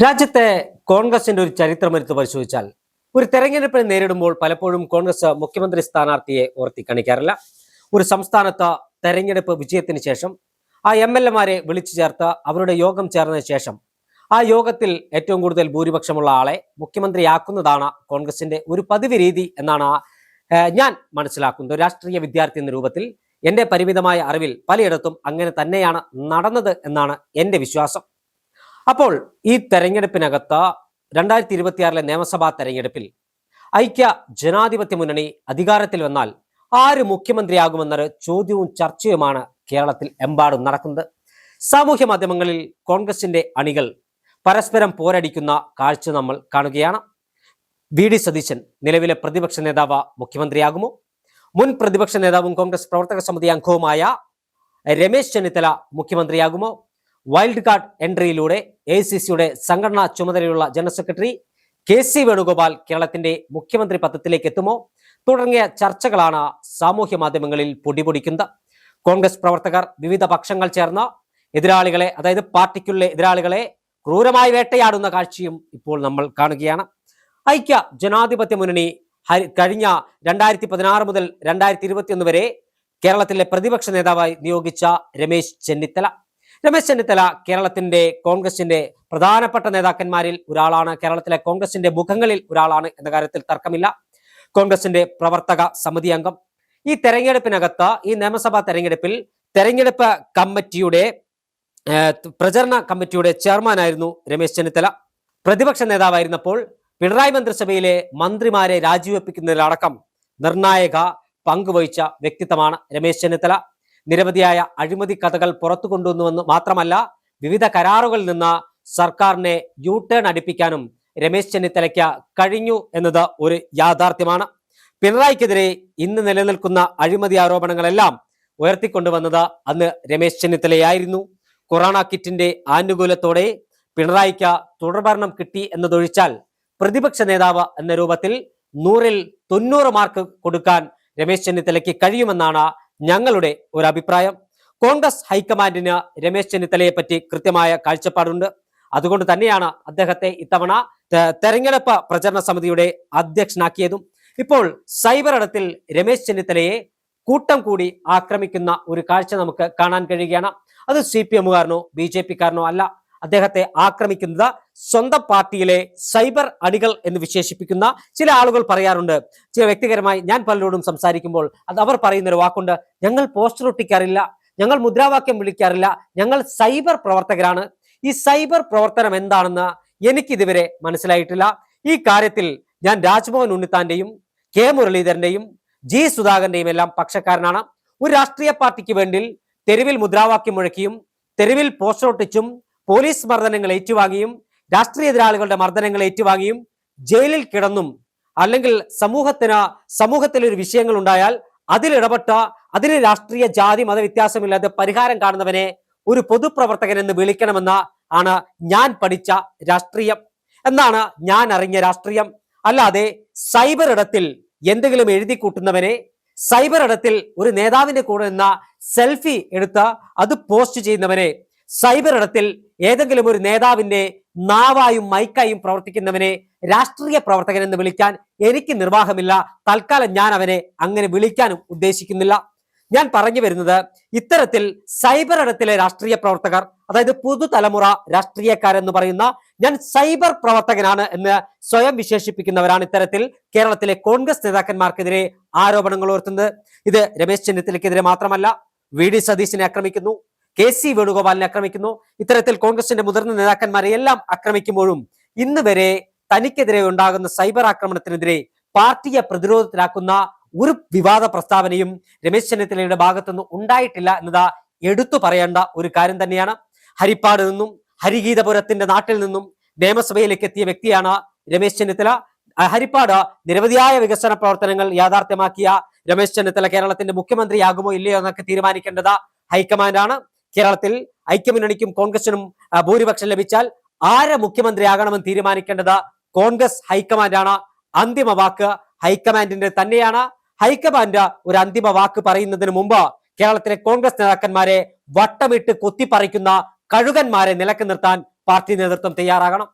രാജ്യത്തെ കോൺഗ്രസിന്റെ ഒരു ചരിത്രം എടുത്ത് പരിശോധിച്ചാൽ ഒരു തെരഞ്ഞെടുപ്പിനെ നേരിടുമ്പോൾ പലപ്പോഴും കോൺഗ്രസ് മുഖ്യമന്ത്രി സ്ഥാനാർത്ഥിയെ ഉയർത്തി കാണിക്കാറില്ല. ഒരു സംസ്ഥാനത്ത് തെരഞ്ഞെടുപ്പ് വിജയത്തിന് ശേഷം ആ MLA-മാരെ വിളിച്ചു ചേർത്ത് അവരുടെ യോഗം ചേർന്നതിന് ശേഷം ആ യോഗത്തിൽ ഏറ്റവും കൂടുതൽ ഭൂരിപക്ഷമുള്ള ആളെ മുഖ്യമന്ത്രിയാക്കുന്നതാണ് കോൺഗ്രസിന്റെ ഒരു പതിവ് രീതി എന്നാണ് ഞാൻ മനസ്സിലാക്കുന്നത്. രാഷ്ട്രീയ വിദ്യാർത്ഥി എന്ന രൂപത്തിൽ എൻ്റെ പരിമിതമായ അറിവിൽ പലയിടത്തും അങ്ങനെ തന്നെയാണ് നടന്നത് എന്നാണ് എൻ്റെ വിശ്വാസം. അപ്പോൾ ഈ തെരഞ്ഞെടുപ്പിനകത്ത് 2026 നിയമസഭാ തെരഞ്ഞെടുപ്പിൽ ഐക്യ ജനാധിപത്യ മുന്നണി അധികാരത്തിൽ വന്നാൽ ആര് മുഖ്യമന്ത്രിയാകുമെന്നൊരു ചോദ്യവും ചർച്ചയുമാണ് കേരളത്തിൽ എമ്പാടും നടക്കുന്നത്. സാമൂഹ്യ മാധ്യമങ്ങളിൽ കോൺഗ്രസിന്റെ അണികൾ പരസ്പരം പോരടിക്കുന്ന കാഴ്ച നമ്മൾ കാണുകയാണ്. VD സതീശൻ നിലവിലെ പ്രതിപക്ഷ നേതാവ് മുഖ്യമന്ത്രിയാകുമോ? മുൻ പ്രതിപക്ഷ നേതാവും കോൺഗ്രസ് പ്രവർത്തക സമിതി അംഗവുമായ രമേശ് ചെന്നിത്തല മുഖ്യമന്ത്രിയാകുമോ? വൈൽഡ് കാർഡ് എൻട്രിയിലൂടെ AICCയുടെ സംഘടനാ ചുമതലയുള്ള ജനറൽ സെക്രട്ടറി KC വേണുഗോപാൽ കേരളത്തിന്റെ മുഖ്യമന്ത്രി പദത്തിലേക്ക് എത്തുമോ? തുടങ്ങിയ ചർച്ചകളാണ് സാമൂഹ്യ മാധ്യമങ്ങളിൽ പൊടിപൊടിക്കുന്നത്. കോൺഗ്രസ് പ്രവർത്തകർ വിവിധ പക്ഷങ്ങൾ ചേർന്ന എതിരാളികളെ, അതായത് പാർട്ടിക്കുള്ള എതിരാളികളെ ക്രൂരമായി വേട്ടയാടുന്ന കാഴ്ചയും ഇപ്പോൾ നമ്മൾ കാണുകയാണ്. ഐക്യ ജനാധിപത്യ മുന്നണി കഴിഞ്ഞ 2016 മുതൽ 2021 വരെ കേരളത്തിലെ പ്രതിപക്ഷ നേതാവായി നിയോഗിച്ച രമേശ് ചെന്നിത്തല കേരളത്തിന്റെ കോൺഗ്രസിന്റെ പ്രധാനപ്പെട്ട നേതാക്കന്മാരിൽ ഒരാളാണ്. കേരളത്തിലെ കോൺഗ്രസിന്റെ മുഖങ്ങളിൽ ഒരാളാണ് എന്ന കാര്യത്തിൽ തർക്കമില്ല. കോൺഗ്രസിന്റെ പ്രവർത്തക സമിതി അംഗം. ഈ തെരഞ്ഞെടുപ്പിനകത്ത്, ഈ നിയമസഭാ തെരഞ്ഞെടുപ്പിൽ തെരഞ്ഞെടുപ്പ് കമ്മിറ്റിയുടെ പ്രചരണ കമ്മിറ്റിയുടെ ചെയർമാനായിരുന്നു രമേശ് ചെന്നിത്തല. പ്രതിപക്ഷ നേതാവായിരുന്നപ്പോൾ പിണറായി മന്ത്രിസഭയിലെ മന്ത്രിമാരെ രാജിവെപ്പിക്കുന്നതിലടക്കം നിർണായക പങ്കുവഹിച്ച വ്യക്തിത്വമാണ് രമേശ് ചെന്നിത്തല. നിരവധിയായ അഴിമതി കഥകൾ പുറത്തു കൊണ്ടുവന്നുവെന്ന് മാത്രമല്ല, വിവിധ കരാറുകളിൽ നിന്ന് സർക്കാരിനെ ടേൺ അടിപ്പിക്കാനും രമേശ് ചെന്നിത്തലയ്ക്ക് കഴിഞ്ഞു എന്നത് ഒരു യാഥാർത്ഥ്യമാണ്. പിണറായിക്കെതിരെ ഇന്ന് നിലനിൽക്കുന്ന അഴിമതി ആരോപണങ്ങളെല്ലാം ഉയർത്തിക്കൊണ്ടുവന്നത് അന്ന് രമേശ് ചെന്നിത്തലയായിരുന്നു. കൊറോണ കിറ്റിന്റെ ആനുകൂല്യത്തോടെ പിണറായിക്ക് തുടർഭരണം കിട്ടി എന്നതൊഴിച്ചാൽ പ്രതിപക്ഷ നേതാവ് എന്ന രൂപത്തിൽ 100-ൽ 90 മാർക്ക് കൊടുക്കാൻ രമേശ് ചെന്നിത്തലയ്ക്ക് കഴിയുമെന്നാണ് ഞങ്ങളുടെ ഒരു അഭിപ്രായം. കോൺഗ്രസ് ഹൈക്കമാൻഡിന് രമേശ് ചെന്നിത്തലയെ പറ്റി കൃത്യമായ കാഴ്ചപ്പാടുണ്ട്. അതുകൊണ്ട് തന്നെയാണ് അദ്ദേഹത്തെ ഇത്തവണ തെരഞ്ഞെടുപ്പ് പ്രചരണ സമിതിയുടെ അധ്യക്ഷനാക്കിയതും. ഇപ്പോൾ സൈബർ ഇടത്തിൽ രമേശ് ചെന്നിത്തലയെ കൂട്ടം കൂടി ആക്രമിക്കുന്ന ഒരു കാഴ്ച നമുക്ക് കാണാൻ കഴിയുകയാണ്. അത് CPM-കാരനോ BJP-കാരനോ അല്ല. അദ്ദേഹത്തെ ആക്രമിക്കുന്നത് സ്വന്തം പാർട്ടിയിലെ സൈബർ അണികൾ എന്ന് വിശേഷിപ്പിക്കുന്ന ചില ആളുകൾ പറയാറുണ്ട്. ചില വ്യക്തിപരമായി ഞാൻ പലരോടും സംസാരിക്കുമ്പോൾ അവർ പറയുന്ന ഒരു വാക്കുണ്ട്: ഞങ്ങൾ പോസ്റ്റർ ഒട്ടിക്കാറില്ല, ഞങ്ങൾ മുദ്രാവാക്യം വിളിക്കാറില്ല, ഞങ്ങൾ സൈബർ പ്രവർത്തകരാണ്. ഈ സൈബർ പ്രവർത്തനം എന്താണെന്ന് എനിക്കിതുവരെ മനസ്സിലായിട്ടില്ല. ഈ കാര്യത്തിൽ ഞാൻ രാജ്മോഹൻ ഉണ്ണിത്താന്റെയും K മുരളീധരന്റെയും G സുധാകരന്റെയും എല്ലാം പക്ഷക്കാരനാണ്. ഒരു രാഷ്ട്രീയ പാർട്ടിക്ക് വേണ്ടി തെരുവിൽ മുദ്രാവാക്യം മുഴക്കിയും തെരുവിൽ പോസ്റ്റർ ഒട്ടിച്ചും പോലീസ് മർദ്ദനങ്ങൾ ഏറ്റുവാങ്ങിയും രാഷ്ട്രീയ എതിരാളികളുടെ മർദ്ദനങ്ങൾ ഏറ്റുവാങ്ങിയും ജയിലിൽ കിടന്നും, അല്ലെങ്കിൽ സമൂഹത്തിൽ ഒരു വിഷയങ്ങൾ ഉണ്ടായാൽ അതിലിടപെട്ട അതിന് രാഷ്ട്രീയ ജാതി മത വ്യത്യാസമില്ലാതെ പരിഹാരം കാണുന്നവനെ ഒരു പൊതുപ്രവർത്തകൻ എന്ന് വിളിക്കണമെന്ന ആണ് ഞാൻ പഠിച്ച രാഷ്ട്രീയം, എന്നാണ് ഞാൻ അറിഞ്ഞ രാഷ്ട്രീയം. അല്ലാതെ സൈബർ ഇടത്തിൽ എന്തെങ്കിലും എഴുതി കൂട്ടുന്നവനെ, സൈബർ ഇടത്തിൽ ഒരു നേതാവിന്റെ കൂടെ നിന്ന സെൽഫി എടുത്ത് അത് പോസ്റ്റ് ചെയ്യുന്നവനെ, സൈബർ ഇടത്തിൽ ഏതെങ്കിലും ഒരു നേതാവിന്റെ നാവായും മൈക്കായും പ്രവർത്തിക്കുന്നവനെ രാഷ്ട്രീയ പ്രവർത്തകൻ എന്ന് വിളിക്കാൻ എനിക്ക് നിർവാഹമില്ല. തൽക്കാലം ഞാൻ അവനെ അങ്ങനെ വിളിക്കാനും ഉദ്ദേശിക്കുന്നില്ല. ഞാൻ പറഞ്ഞു വരുന്നത്, ഇത്തരത്തിൽ സൈബർ ഇടത്തിലെ രാഷ്ട്രീയ പ്രവർത്തകർ, അതായത് പുതുതലമുറ രാഷ്ട്രീയക്കാരെന്ന് പറയുന്ന ഞാൻ സൈബർ പ്രവർത്തകനാണ് എന്ന് സ്വയം വിശേഷിപ്പിക്കുന്നവരാണ് ഇത്തരത്തിൽ കേരളത്തിലെ കോൺഗ്രസ് നേതാക്കന്മാർക്കെതിരെ ആരോപണങ്ങൾ ഉയർത്തുന്നത്. ഇത് രമേശ് ചെന്നിത്തലയ്ക്കെതിരെ മാത്രമല്ല, VD സതീശനെ ആക്രമിക്കുന്നു, KC വേണുഗോപാലിനെ ആക്രമിക്കുന്നു. ഇത്തരത്തിൽ കോൺഗ്രസിന്റെ മുതിർന്ന നേതാക്കന്മാരെ എല്ലാം ആക്രമിക്കുമ്പോഴും ഇന്ന് വരെ തനിക്കെതിരെ ഉണ്ടാകുന്ന സൈബർ ആക്രമണത്തിനെതിരെ പാർട്ടിയെ പ്രതിരോധത്തിലാക്കുന്ന ഒരു വിവാദ പ്രസ്താവനയും രമേശ് ചെന്നിത്തലയുടെ ഭാഗത്തുനിന്ന് ഉണ്ടായിട്ടില്ല എന്നത് എടുത്തു പറയേണ്ട ഒരു കാര്യം തന്നെയാണ്. ഹരിപ്പാട് നിന്നും ഹരിഗീതപുരത്തിന്റെ നാട്ടിൽ നിന്നും നിയമസഭയിലേക്ക് എത്തിയ വ്യക്തിയാണ് രമേശ് ചെന്നിത്തല. ഹരിപ്പാട് നിരവധിയായ വികസന പ്രവർത്തനങ്ങൾ യാഥാർത്ഥ്യമാക്കിയ രമേശ് ചെന്നിത്തല കേരളത്തിന്റെ മുഖ്യമന്ത്രിയാകുമോ ഇല്ലയോ എന്നൊക്കെ തീരുമാനിക്കേണ്ടത് ഹൈക്കമാൻഡാണ്. കേരളത്തിൽ ഐക്യമുന്നണിക്കും കോൺഗ്രസിനും ഭൂരിപക്ഷം ലഭിച്ചാൽ ആരെ മുഖ്യമന്ത്രിയാകണമെന്ന് തീരുമാനിക്കേണ്ടത് കോൺഗ്രസ് ഹൈക്കമാൻഡാണ്. അന്തിമ വാക്ക് ഹൈക്കമാൻഡിന്റെ തന്നെയാണ്. ഹൈക്കമാൻഡ് ഒരു അന്തിമ വാക്ക് പറയുന്നതിന് മുമ്പ് കേരളത്തിലെ കോൺഗ്രസ് നേതാക്കന്മാരെ വട്ടമിട്ട് കൊത്തിപ്പറിക്കുന്ന കഴുകന്മാരെ നിലക്ക് നിർത്താൻ പാർട്ടി നേതൃത്വം തയ്യാറാകണം.